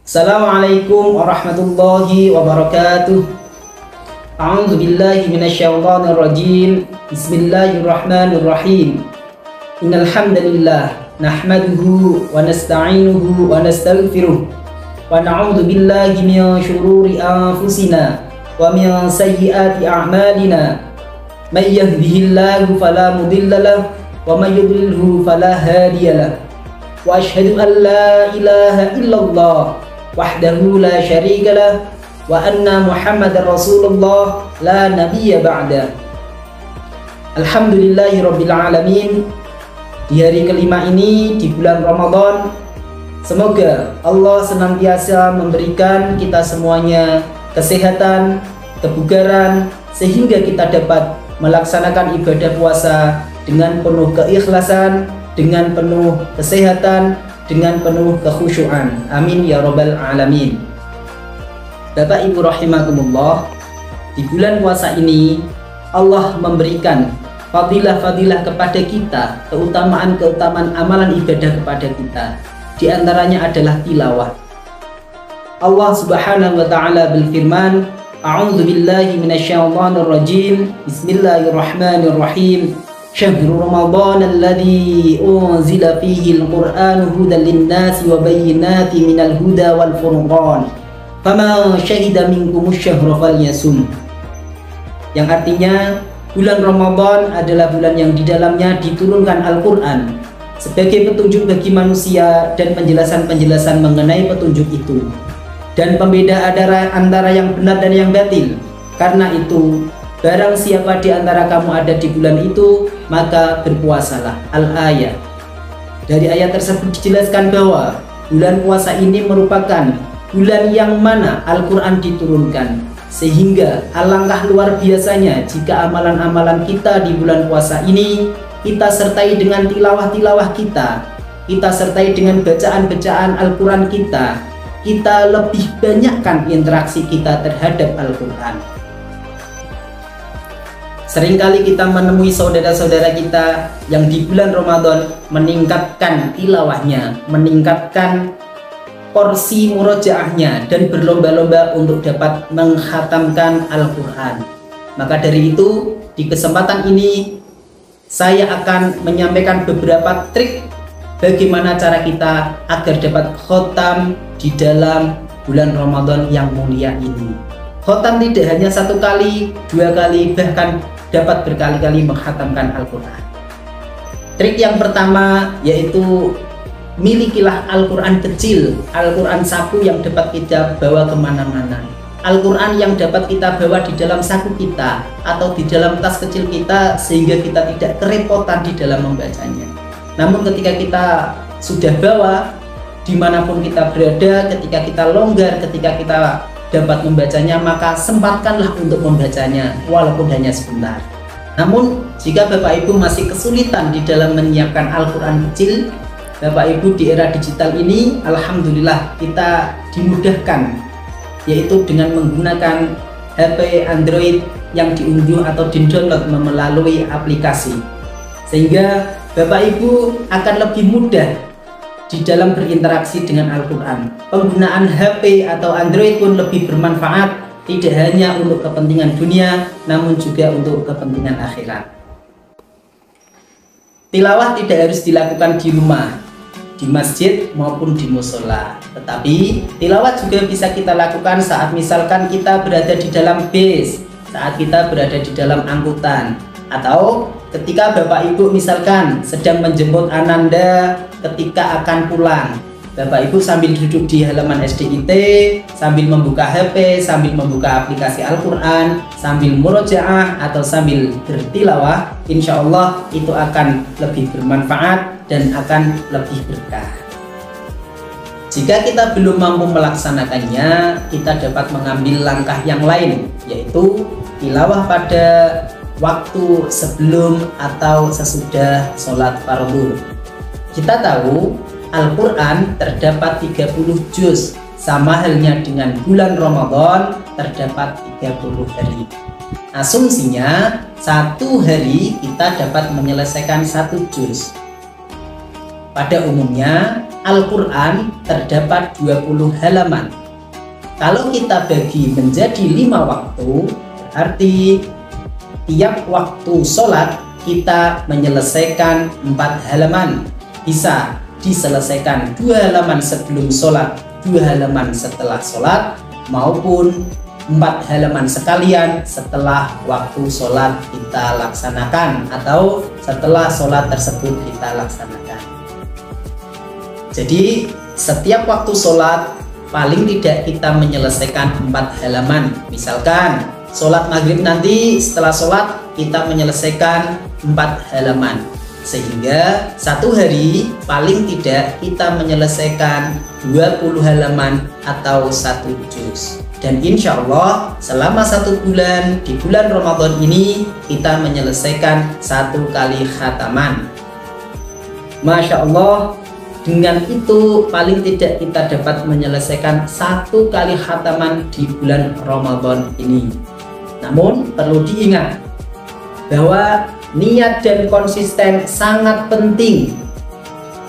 Assalamualaikum warahmatullahi wabarakatuh. A'udzu billahi minasyaitonir rajim. Bismillahirrahmanirrahim. Innal hamdalillah nahmaduhu wa nasta'inuhu wa nastaghfiruh wa na'udzu billahi min shururi anfusina wa min sayyiati a'malina. May yahdihillahu fala mudilla lahu wa may yudlilhu fala hadiyalah. Wa asyhadu an la ilaha illallah wahdahu la syarika lah wa anna Muhammadar Rasulullah la nabiyya ba'da. Alhamdulillahi rabbil alamin. Di hari kelima ini di bulan Ramadan, semoga Allah senantiasa memberikan kita semuanya kesehatan, kebugaran, sehingga kita dapat melaksanakan ibadah puasa dengan penuh keikhlasan, dengan penuh kesehatan, dengan penuh kekhusyuan. Amin ya rabbal alamin. Bapak Ibu rahimakumullah, di bulan puasa ini Allah memberikan fadilah-fadilah kepada kita, keutamaan-keutamaan amalan ibadah kepada kita. Di antaranya adalah tilawah. Allah Subhanahu wa taala berfirman, A'udzu billahi minasyaitonir rajim. Bismillahirrahmanirrahim. Syahrul Ramadan alladzi unzila fihi al-Qur'anu hudan lin-nasi wa bayyinatin minal huda wal furqan. Faman syahida minkumus syahra falyasum. Yang artinya bulan Ramadan adalah bulan yang di dalamnya diturunkan Al-Qur'an sebagai petunjuk bagi manusia dan penjelasan-penjelasan mengenai petunjuk itu, dan pembeda antara yang benar dan yang batil. Karena itu, barang siapa di antara kamu ada di bulan itu, maka berpuasalah. Al-ayat. Dari ayat tersebut dijelaskan bahwa bulan puasa ini merupakan bulan yang mana Al-Quran diturunkan, sehingga alangkah luar biasanya jika amalan-amalan kita di bulan puasa ini kita sertai dengan tilawah-tilawah kita sertai dengan bacaan-bacaan Al-Quran kita lebih banyakkan interaksi kita terhadap Al-Quran. Seringkali kita menemui saudara-saudara kita yang di bulan Ramadan meningkatkan tilawahnya, meningkatkan porsi murojaahnya, dan berlomba-lomba untuk dapat menghatamkan Al-Quran. Maka dari itu, di kesempatan ini saya akan menyampaikan beberapa trik bagaimana cara kita agar dapat khotam di dalam bulan Ramadan yang mulia ini. Khotam tidak hanya satu kali, dua kali, bahkan dapat berkali-kali menghatamkan Al-Quran. Trik yang pertama yaitu milikilah Al-Quran kecil, Al-Quran saku yang dapat kita bawa kemana-mana, Al-Quran yang dapat kita bawa di dalam saku kita atau di dalam tas kecil kita, sehingga kita tidak kerepotan di dalam membacanya. Namun ketika kita sudah bawa dimanapun kita berada, ketika kita longgar, ketika kita dapat membacanya, maka sempatkanlah untuk membacanya walaupun hanya sebentar. Namun jika Bapak Ibu masih kesulitan di dalam menyiapkan Al-Quran kecil, Bapak Ibu di era digital ini alhamdulillah kita dimudahkan, yaitu dengan menggunakan HP Android yang diunduh atau di-download melalui aplikasi, sehingga Bapak Ibu akan lebih mudah di dalam berinteraksi dengan Al-Quran. Penggunaan HP atau Android pun lebih bermanfaat, tidak hanya untuk kepentingan dunia, namun juga untuk kepentingan akhirat. Tilawah tidak harus dilakukan di rumah, di masjid maupun di musola, tetapi tilawah juga bisa kita lakukan saat misalkan kita berada di dalam bis, saat kita berada di dalam angkutan, atau ketika Bapak Ibu misalkan sedang menjemput Ananda ketika akan pulang. Bapak Ibu sambil duduk di halaman SDIT, sambil membuka HP, sambil membuka aplikasi Al-Quran, sambil murojaah atau sambil bertilawah, insya Allah itu akan lebih bermanfaat dan akan lebih berkah. Jika kita belum mampu melaksanakannya, kita dapat mengambil langkah yang lain, yaitu tilawah pada waktu sebelum atau sesudah sholat fardu. Kita tahu Al-Quran terdapat 30 juz, sama halnya dengan bulan Ramadan terdapat 30 hari. Asumsinya satu hari kita dapat menyelesaikan 1 juz. Pada umumnya Al-Quran terdapat 20 halaman. Kalau kita bagi menjadi 5 waktu, berarti tiap waktu sholat kita menyelesaikan 4 halaman. Bisa diselesaikan 2 halaman sebelum sholat, 2 halaman setelah sholat, maupun 4 halaman sekalian setelah waktu sholat kita laksanakan atau setelah sholat tersebut kita laksanakan. Jadi setiap waktu sholat paling tidak kita menyelesaikan 4 halaman. Misalkan sholat maghrib nanti, setelah sholat kita menyelesaikan 4 halaman, sehingga satu hari paling tidak kita menyelesaikan 20 halaman atau 1 juz. Dan insya Allah selama 1 bulan di bulan Ramadan ini kita menyelesaikan 1 kali khataman. Masya Allah, dengan itu paling tidak kita dapat menyelesaikan 1 kali khataman di bulan Ramadan ini. Namun perlu diingat bahwa niat dan konsisten sangat penting.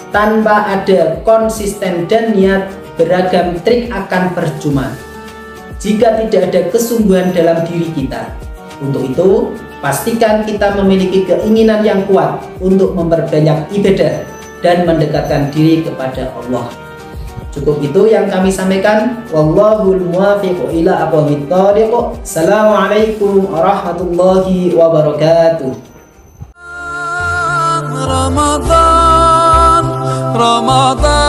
Tanpa ada konsisten dan niat, beragam trik akan percuma jika tidak ada kesungguhan dalam diri kita. Untuk itu, pastikan kita memiliki keinginan yang kuat untuk memperbanyak ibadah dan mendekatkan diri kepada Allah. Cukup itu yang kami sampaikan. Wallahul muwaffiq ila aqwamit thoriq. Assalamualaikum warahmatullahi wabarakatuh. Ramadan